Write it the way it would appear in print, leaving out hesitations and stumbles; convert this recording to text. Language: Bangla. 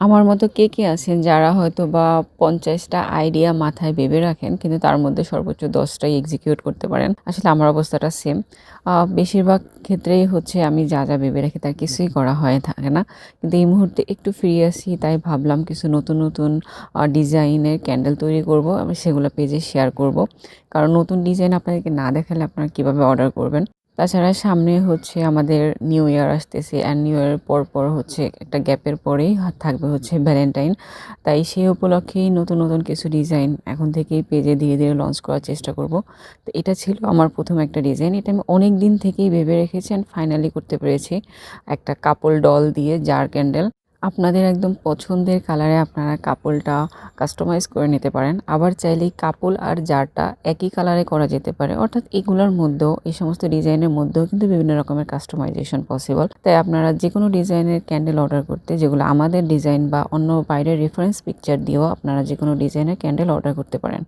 আমার মতো কে আছেন যারা হয়তোবা ৫০ টা আইডিয়া মাথায় ভেবে রাখেন কিন্তু তার মধ্যে সর্বোচ্চ ১০ টাই এক্সিকিউট করতে পারেন। আসলে আমার অবস্থাটা সেম। বেশিরভাগ ক্ষেত্রেই হচ্ছে আমি যা ভেবে রাখি তার কিছুই করা হয়ে থাকে না। কিন্তু এই মুহূর্তে একটু ফ্রি আছি তাই ভাবলাম কিছু নতুন ডিজাইনের ক্যান্ডেল তৈরি করব। আমি সেগুলো পেজে শেয়ার করব। কারণ নতুন ডিজাইন আপনাদেরকে না দেখালে আপনারা কিভাবে অর্ডার করবেন? তাছাড়া সামনে হচ্ছে আমাদের নিউ ইয়ার আসতেছে অ্যান্ড নিউ ইয়ারের পর হচ্ছে একটা গ্যাপের পরেই থাকবে হচ্ছে ভ্যালেন্টাইন। তাই সেই উপলক্ষেই নতুন কিছু ডিজাইন এখন থেকেই পেজে ধীরে লঞ্চ করার চেষ্টা করব। তো এটা ছিল আমার ১ম একটা ডিজাইন। এটা আমি অনেক দিন থেকেই ভেবে রেখেছি অ্যান্ড ফাইনালি করতে পেরেছি। একটা কাপল ডল দিয়ে জার ক্যান্ডেল। আপনাদের একদম পছন্দের কালারে আপনারা কাপলটা কাস্টমাইজ করে নিতে পারেন। আবার চাইলেই কাপল আর জারটা একই কালারে করা যেতে পারে। অর্থাৎ এগুলোর মধ্যেও এই সমস্ত ডিজাইনের মধ্যেও কিন্তু বিভিন্ন রকমের কাস্টমাইজেশন পসিবল। তাই আপনারা যেকোনো ডিজাইনের ক্যান্ডেল অর্ডার করতে যেগুলো আমাদের ডিজাইন বা অন্য বাইরের রেফারেন্স পিকচার দিয়েও আপনারা যেকোনো ডিজাইনের ক্যান্ডেল অর্ডার করতে পারেন।